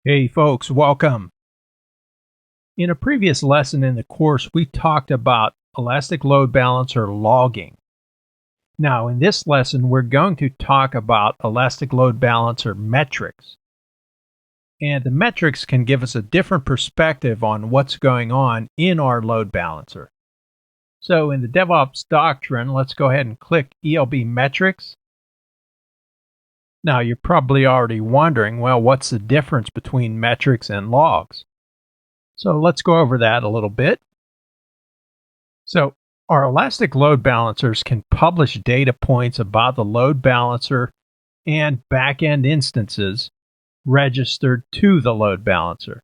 Hey folks, welcome. In a previous lesson in the course, we talked about elastic load balancer logging. Now, in this lesson, we're going to talk about elastic load balancer metrics. And the metrics can give us a different perspective on what's going on in our load balancer. So in the DevOps doctrine, let's go ahead and click ELB metrics. Now, you're probably already wondering, well, what's the difference between metrics and logs? So let's go over that a little bit. So our elastic load balancers can publish data points about the load balancer and backend instances registered to the load balancer.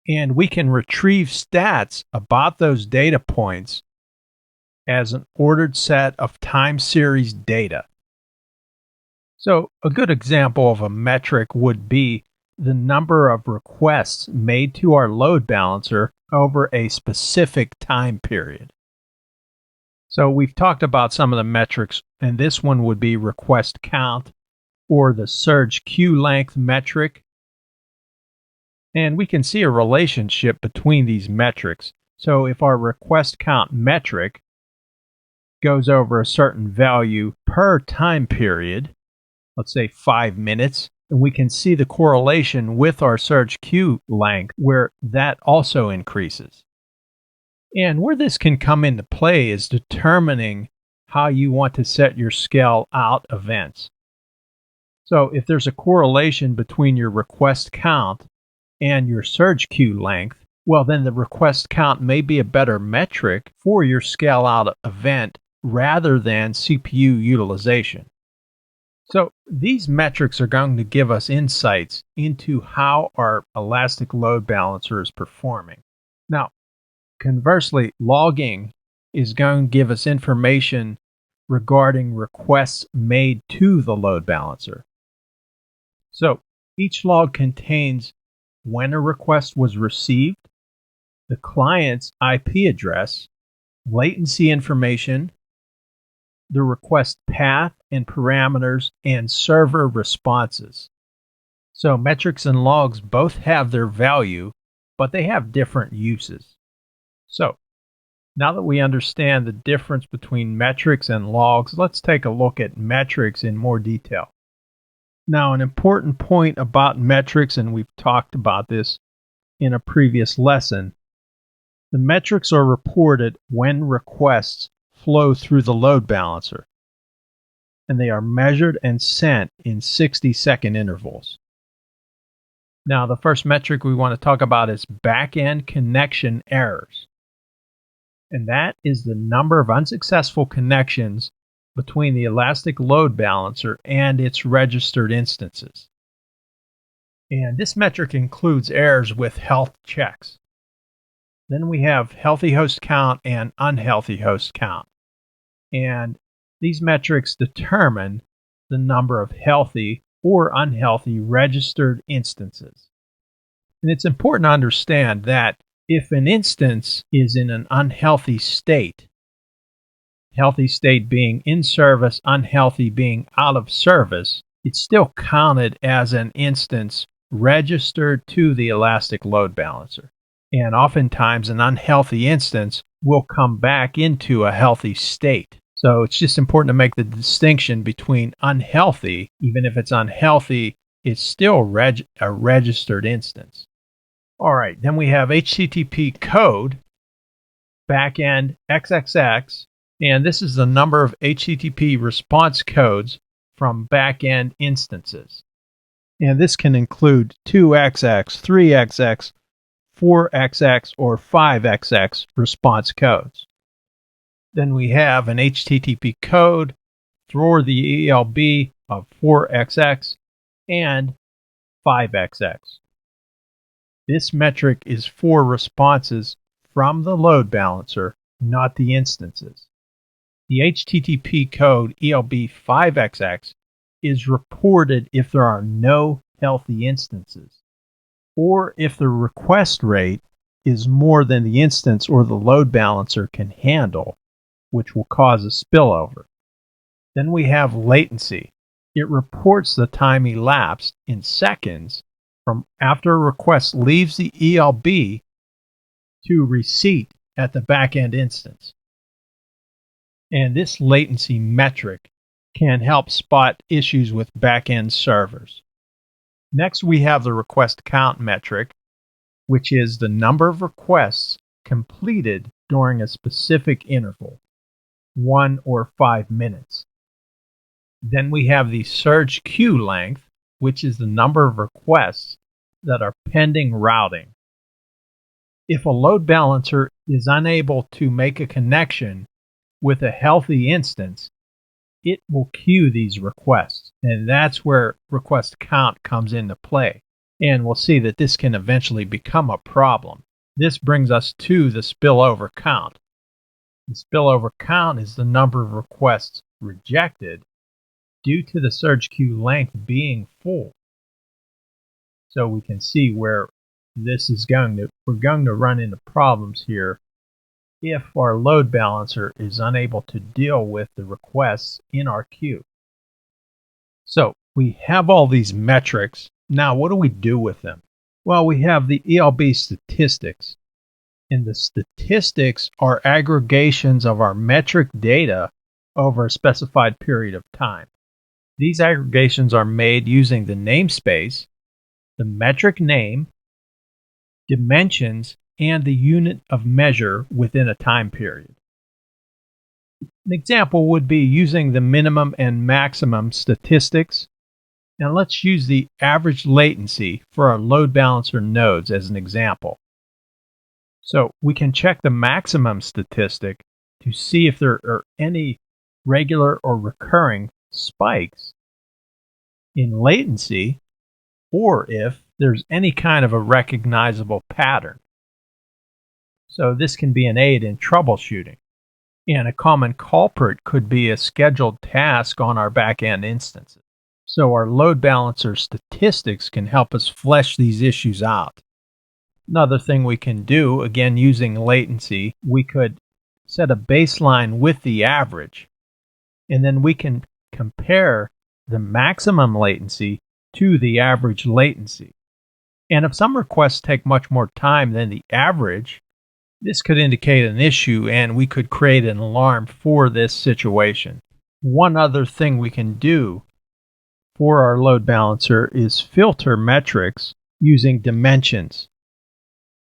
And we can retrieve stats about those data points as an ordered set of time series data. So a good example of a metric would be the number of requests made to our load balancer over a specific time period. So we've talked about some of the metrics, and this one would be request count or the surge queue length metric. And we can see a relationship between these metrics. So if our request count metric goes over a certain value per time period, let's say 5 minutes, and we can see the correlation with our surge queue length where that also increases. And where this can come into play is determining how you want to set your scale out events. So if there's a correlation between your request count and your surge queue length, well, then the request count may be a better metric for your scale out event rather than CPU utilization. So these metrics are going to give us insights into how our elastic load balancer is performing. Now, conversely, logging is going to give us information regarding requests made to the load balancer. So each log contains when a request was received, the client's IP address, latency information, the request path and parameters, and server responses. So metrics and logs both have their value, but they have different uses. So now that we understand the difference between metrics and logs, let's take a look at metrics in more detail. Now, an important point about metrics, and we've talked about this in a previous lesson, the metrics are reported when requests flow through the load balancer, and they are measured and sent in 60-second intervals. Now, the first metric we want to talk about is backend connection errors, and that is the number of unsuccessful connections between the elastic load balancer and its registered instances. And this metric includes errors with health checks. Then we have healthy host count and unhealthy host count. And these metrics determine the number of healthy or unhealthy registered instances. And it's important to understand that if an instance is in an unhealthy state, healthy state being in service, unhealthy being out of service, it's still counted as an instance registered to the elastic load balancer. And oftentimes an unhealthy instance will come back into a healthy state. So it's just important to make the distinction between unhealthy. Even if it's unhealthy, it's still a registered instance. All right, then we have HTTP code, backend XXX, and this is the number of HTTP response codes from backend instances. And this can include 2XX, 3XX, 4XX, or 5XX response codes. Then we have an HTTP code for the ELB of 4XX and 5XX. This metric is for responses from the load balancer, not the instances. The HTTP code ELB5XX is reported if there are no healthy instances, or if the request rate is more than the instance or the load balancer can handle, which will cause a spillover. Then we have latency. It reports the time elapsed in seconds from after a request leaves the ELB to receipt at the backend instance. And this latency metric can help spot issues with backend servers. Next, we have the request count metric, which is the number of requests completed during a specific interval, 1 or 5 minutes. Then we have the surge queue length, which is the number of requests that are pending routing. If a load balancer is unable to make a connection with a healthy instance, it will queue these requests, and that's where request count comes into play. And we'll see that this can eventually become a problem. This brings us to the spillover count. The spillover count is the number of requests rejected due to the surge queue length being full. So we can see where this is we're going to run into problems here if our load balancer is unable to deal with the requests in our queue. So we have all these metrics. Now, what do we do with them? Well, we have the Elb Statistics. And the statistics are aggregations of our metric data over a specified period of time. These aggregations are made using the namespace, the metric name, dimensions, and the unit of measure within a time period. An example would be using the minimum and maximum statistics. Now let's use the average latency for our load balancer nodes as an example. So we can check the maximum statistic to see if there are any regular or recurring spikes in latency, or if there's any kind of a recognizable pattern. So this can be an aid in troubleshooting. And a common culprit could be a scheduled task on our backend instances. So our load balancer statistics can help us flesh these issues out. Another thing we can do, again using latency, we could set a baseline with the average, and then we can compare the maximum latency to the average latency. And if some requests take much more time than the average, this could indicate an issue, and we could create an alarm for this situation. One other thing we can do for our load balancer is filter metrics using dimensions.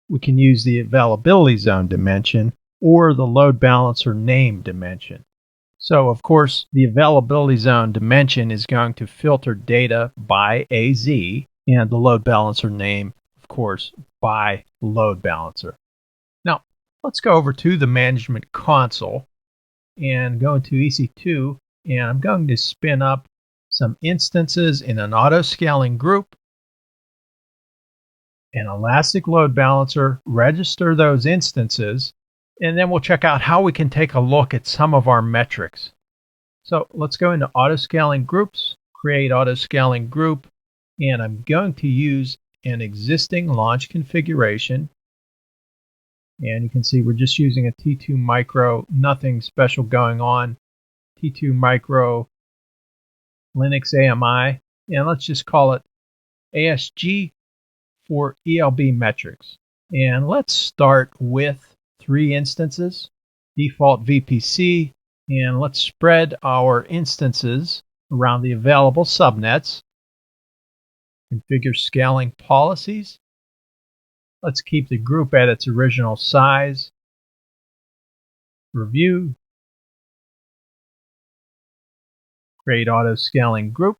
We can use the availability zone dimension or the load balancer name dimension. So, of course, the availability zone dimension is going to filter data by AZ, and the load balancer name, of course, by load balancer. Now, let's go over to the management console and go into EC2, and I'm going to spin up some instances in an auto-scaling group, an Elastic Load Balancer, register those instances, and then we'll check out how we can take a look at some of our metrics. So let's go into auto-scaling groups, create auto-scaling group, and I'm going to use an existing launch configuration. And you can see we're just using a T2 micro, nothing special going on. T2 micro Linux AMI, and let's just call it ASG for ELB metrics. And let's start with 3 instances, default VPC, and let's spread our instances around the available subnets. Configure scaling policies. Let's keep the group at its original size. Review. Create auto scaling group.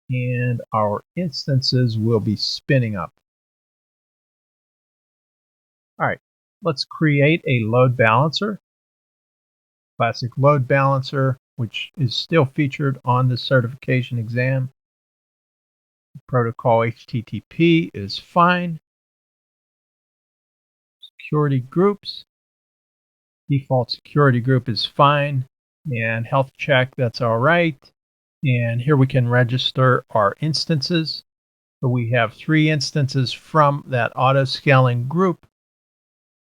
And our instances will be spinning up. All right, let's create a load balancer. Classic load balancer, which is still featured on the certification exam. Protocol HTTP is fine. Security groups. Default security group is fine. And health check, that's all right. And here we can register our instances. So we have 3 instances from that auto-scaling group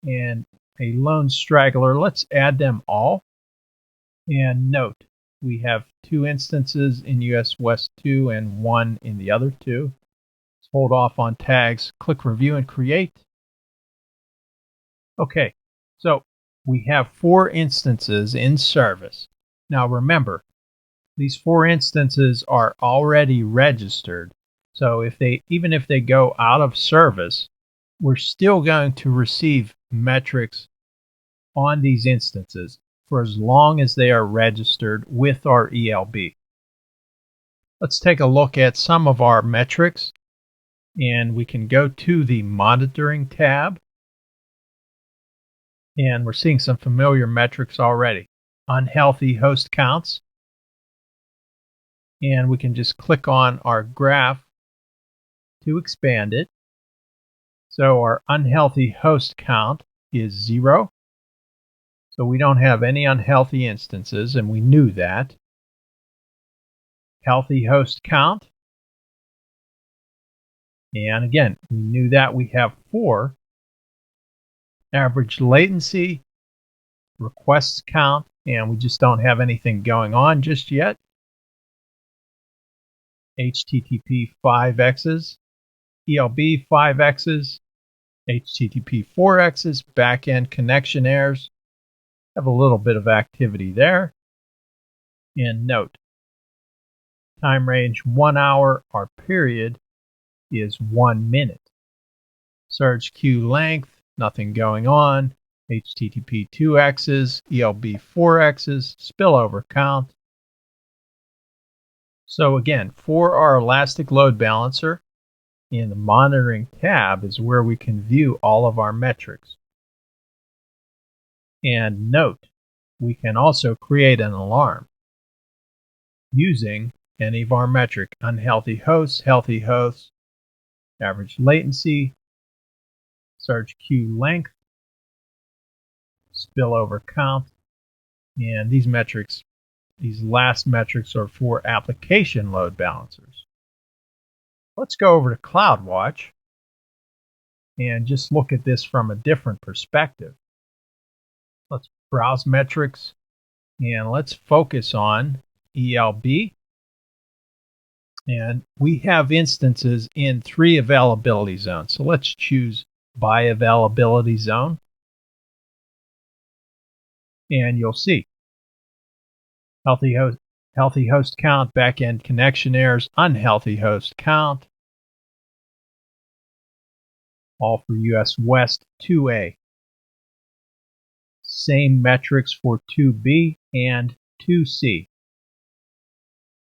and a lone straggler. Let's add them all. And note, we have 2 instances in US West 2 and 1 in the other 2. Let's hold off on tags, click Review and Create. Okay, so we have 4 instances in service. Now remember, these 4 instances are already registered. So even if they go out of service, we're still going to receive metrics on these instances for as long as they are registered with our ELB. Let's take a look at some of our metrics, and we can go to the Monitoring tab, and we're seeing some familiar metrics already. Unhealthy host counts, and we can just click on our graph to expand it. So our unhealthy host count is 0. So we don't have any unhealthy instances, and we knew that. Healthy host count. And again, we knew that we have 4. Average latency, requests count, and we just don't have anything going on just yet. HTTP 5x's, ELB 5x's, HTTP 4x's, backend connection errors. Have a little bit of activity there. And note, time range 1 hour, our period is 1 minute. Surge queue length, nothing going on. HTTP 2x's, ELB 4x's, spillover count. So again, for our Elastic Load Balancer, in the Monitoring tab is where we can view all of our metrics. And note, we can also create an alarm using any of our metric: unhealthy hosts, healthy hosts, average latency, surge queue length, spillover count, and these last metrics are for application load balancers. Let's go over to CloudWatch and just look at this from a different perspective. Let's browse metrics and let's focus on ELB. And we have instances in 3 availability zones. So let's choose by availability zone. And you'll see healthy host count, backend connection errors, unhealthy host count, all for US West 2A. Same metrics for 2B and 2C.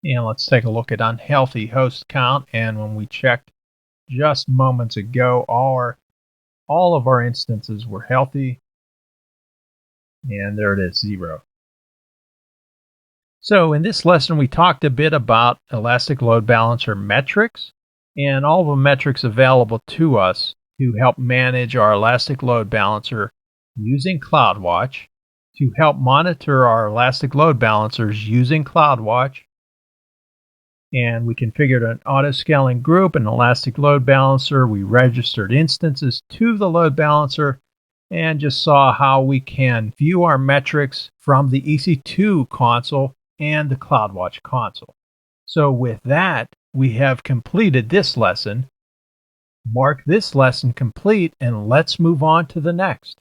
And let's take a look at unhealthy host count. And when we checked just moments ago, all of our instances were healthy. And there it is, 0. So in this lesson, we talked a bit about Elastic Load Balancer metrics and all the metrics available to us to help manage our Elastic Load Balancer using CloudWatch, to help monitor our Elastic Load Balancers using CloudWatch. And we configured an auto-scaling group, an Elastic Load Balancer. We registered instances to the load balancer and just saw how we can view our metrics from the EC2 console and the CloudWatch console. So with that, we have completed this lesson. Mark this lesson complete, and let's move on to the next.